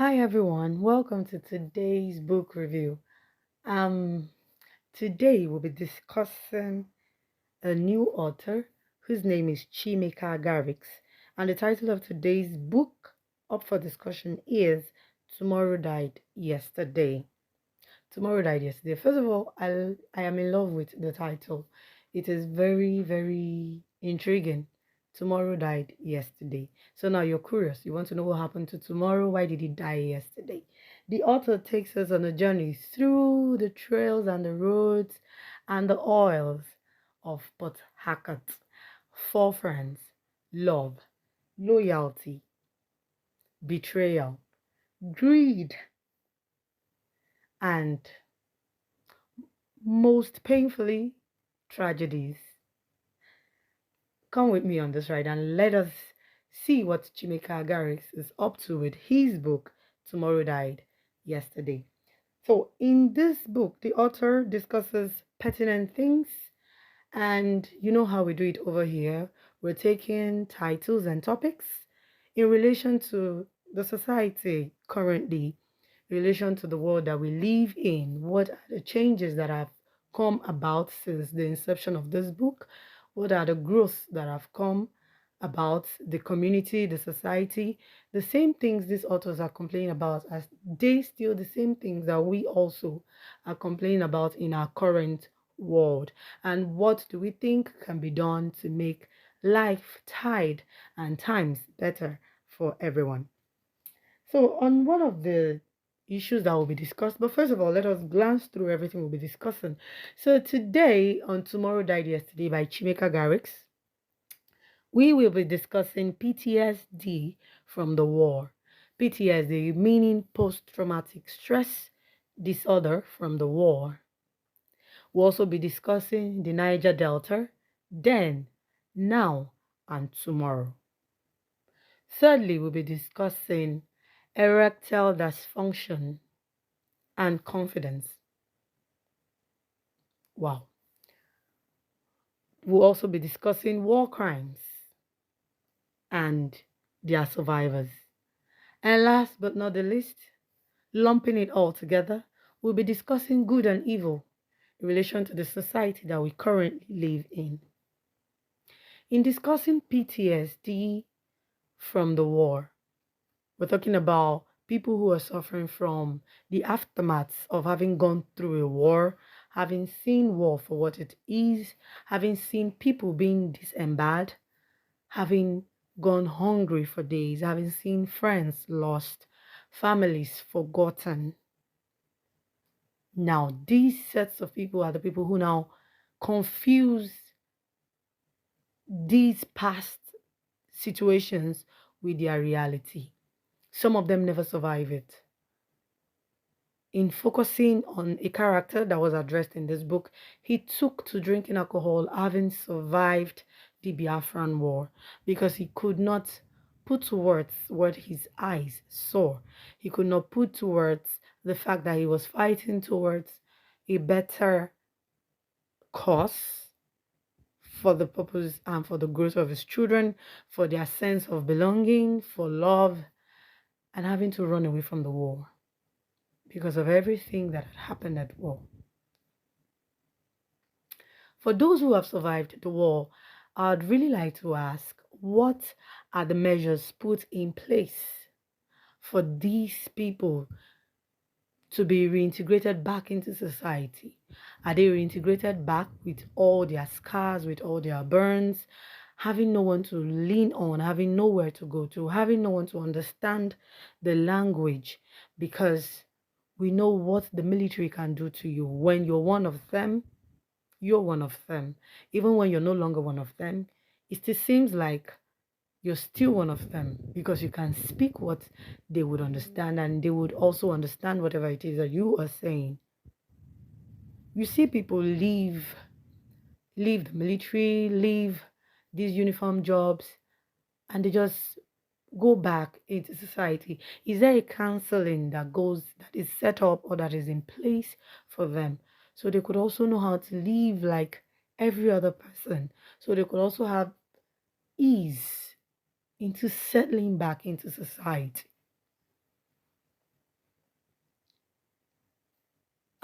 Hi everyone, welcome to today's book review. Um, Today we'll be discussing a new author whose name is Chiemeka Garricks, and the title of today's book up for discussion is Tomorrow Died Yesterday. Tomorrow Died Yesterday. First of all, I am in love with the title. It is very intriguing. Tomorrow died yesterday. So now you're curious. You want to know what happened to tomorrow? Why did he die yesterday? The author takes us on a journey through the trails and the roads and the oils of Port Harcourt. Four friends, love, loyalty, betrayal, greed, and most painfully, tragedies. Come with me on this ride and let us see what Chiemeka Garricks is up to with his book, Tomorrow Died Yesterday. So, in this book, the author discusses pertinent things, and you know how we do it over here. We're taking titles and topics in relation to the society currently, in relation to the world that we live in. What are the changes that have come about since the inception of this book? What are the growths that have come about the community, the society? The same things these authors are complaining about, as they still the same things that we also are complaining about in our current world. And what do we think can be done to make life, tide, and times better for everyone? So, on one of the issues that will be discussed, but first of all, let us glance through everything we'll be discussing. So, today on Tomorrow Died Yesterday by Chiemeka Garricks, we will be discussing PTSD from the war. PTSD meaning post traumatic stress disorder from the war. We'll also be discussing the Niger Delta, then, now, and tomorrow. Thirdly, we'll be discussing erectile dysfunction and confidence. Wow. We'll also be discussing war crimes and their survivors. And last but not the least, lumping it all together, we'll be discussing good and evil in relation to the society that we currently live in. In discussing PTSD from the war, we're talking about people who are suffering from the aftermath of having gone through a war, having seen war for what it is, having seen people being disemboweled, having gone hungry for days, having seen friends lost, families forgotten. Now, these sets of people are the people who now confuse these past situations with their reality. Some of them never survive it. In focusing on a character that was addressed in this book, he took to drinking alcohol having survived the Biafran War because he could not put to words what his eyes saw. He could not put to words the fact that he was fighting towards a better cause for the purpose and for the growth of his children, for their sense of belonging, for love, and having to run away from the war because of everything that had happened at war. For those who have survived the war, I'd really like to ask, what are the measures put in place for these people to be reintegrated back into society? Are they reintegrated back with all their scars, with all their burns, having no one to lean on, having nowhere to go to, having no one to understand the language? Because we know what the military can do to you. When you're one of them, you're one of them. Even when you're no longer one of them, it still seems like you're still one of them because you can speak what they would understand and they would also understand whatever it is that you are saying. You see people leave the military, leave these uniform jobs, and they just go back into society. Is there a counseling that is set up or that is in place for them so they could also know how to live like every other person, so they could also have ease into settling back into society?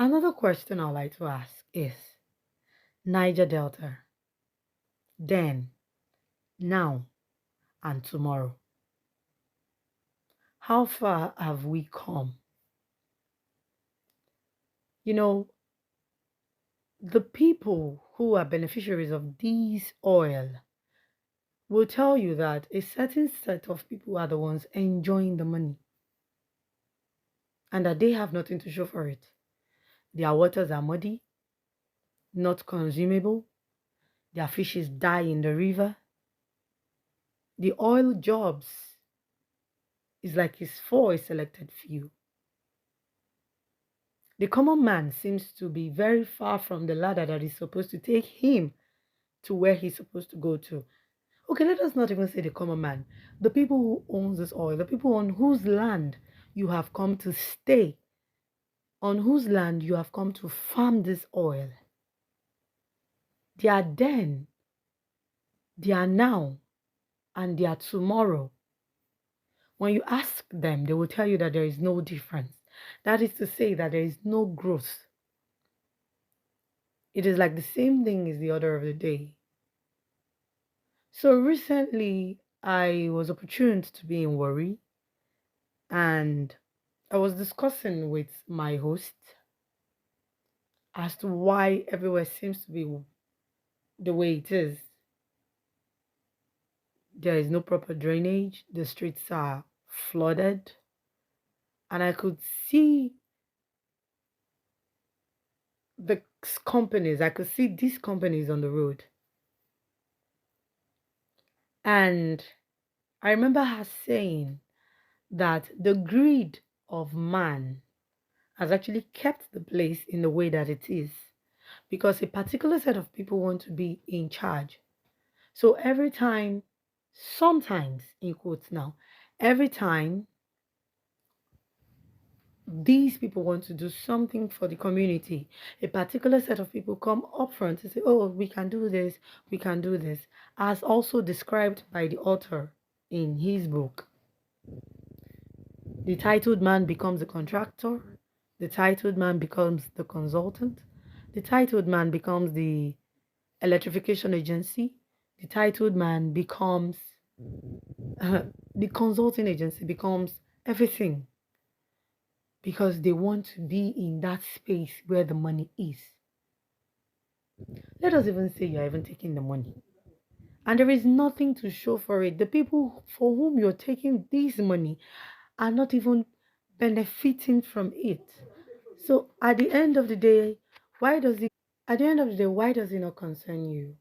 Another question I'd like to ask is Niger Delta, then, now, and tomorrow. How far have we come? You know, the people who are beneficiaries of this oil will tell you that a certain set of people are the ones enjoying the money and that they have nothing to show for it. Their waters are muddy, not consumable, their fishes die in the river. The oil jobs is like it's for a selected few. The common man seems to be very far from the ladder that is supposed to take him to where he's supposed to go to. Okay, let us not even say the common man. The people who owns this oil, the people on whose land you have come to stay, on whose land you have come to farm this oil. They are then, they are now, and they are tomorrow. When you ask them, they will tell you that there is no difference. That is to say that there is no growth. It is like the same thing as the order of the day. So recently, I was opportune to be in Warri, and I was discussing with my host as to why everywhere seems to be the way it is. There is no proper drainage, the streets are flooded, and I could see the companies, I could see these companies on the road. And I remember her saying that the greed of man has actually kept the place in the way that it is because a particular set of people want to be in charge. So every time, sometimes, in quotes now, every time these people want to do something for the community, a particular set of people come up front and say, oh, we can do this, we can do this, as also described by the author in his book. The titled man becomes a contractor, the titled man becomes the consultant, the titled man becomes the electrification agency, the titled man becomes the consulting agency, becomes everything because they want to be in that space where the money is. Let us even say you're even taking the money and there is nothing to show for it. The people for whom you're taking this money are not even benefiting from it. So at the end of the day, why does it not concern you?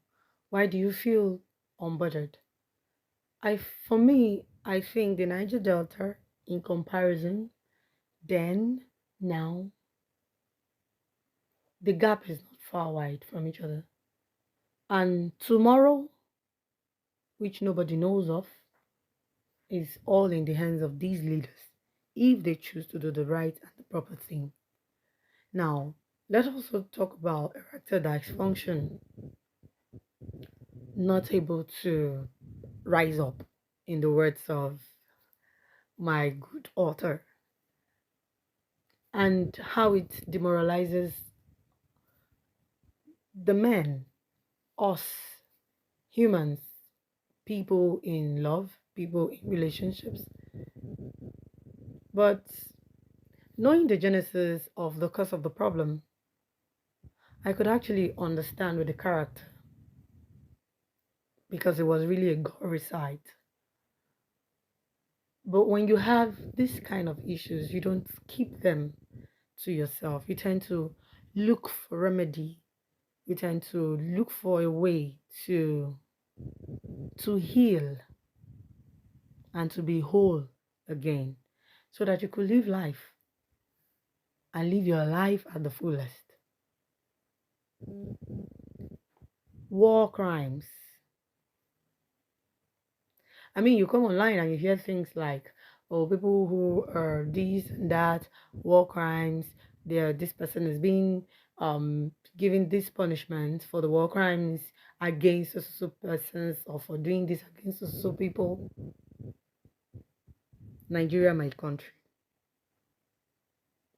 Why do you feel unbothered? For me, I think the Niger Delta, in comparison, then, now, the gap is not far wide from each other. And tomorrow, which nobody knows of, is all in the hands of these leaders if they choose to do the right and the proper thing. Now, let's also talk about erectile dysfunction, not able to rise up, in the words of my good author, and how it demoralizes the men, us, humans, people in love, people in relationships. But knowing the genesis of the cause of the problem, I could actually understand with the character because it was really a gory sight. But when you have this kind of issues, you don't keep them to yourself. You tend to look for remedy. You tend to look for a way to heal and to be whole again so that you could live life and live your life at the fullest. War crimes. I mean, you come online and you hear things like, oh, people who are this and that, war crimes, this person is being given this punishment for the war crimes against so persons or for doing this against so people. Nigeria, my country.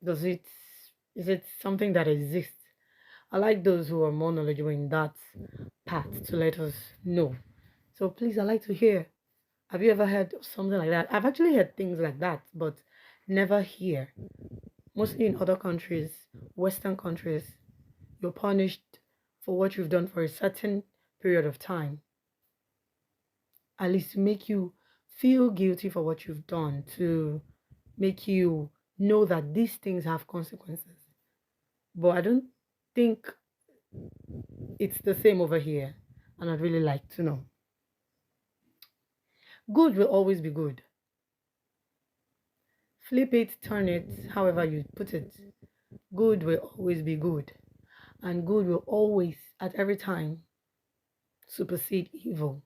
Does it Is it something that exists? I like those who are more knowledgeable in that part to let us know. So please, I'd like to hear. Have you ever heard of something like that? I've actually heard things like that, but never here. Mostly in other countries, Western countries, you're punished for what you've done for a certain period of time. At least to make you feel guilty for what you've done, to make you know that these things have consequences. But I don't think it's the same over here, and I'd really like to know. Good will always be good. Flip it, turn it, however you put it. Good will always be good, and good will always, at every time, supersede evil.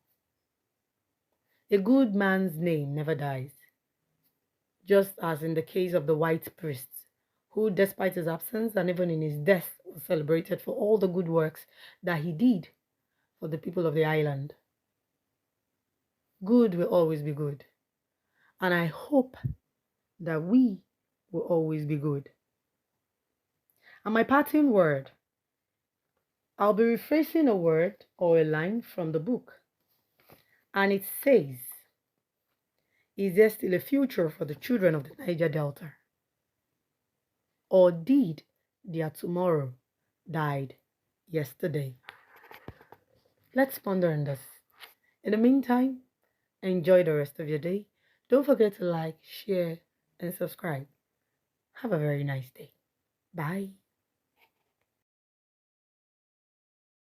A good man's name never dies, just as in the case of the white priest, who, despite his absence and even in his death, was celebrated for all the good works that he did for the people of the island. Good will always be good, and I hope that we will always be good. And my parting word, I'll be rephrasing a word or a line from the book, and it says, is there still a future for the children of the Niger Delta? Or did their tomorrow died yesterday? Let's ponder on this. In the meantime, enjoy the rest of your day. Don't forget to like, share, and subscribe. Have a very nice day. Bye.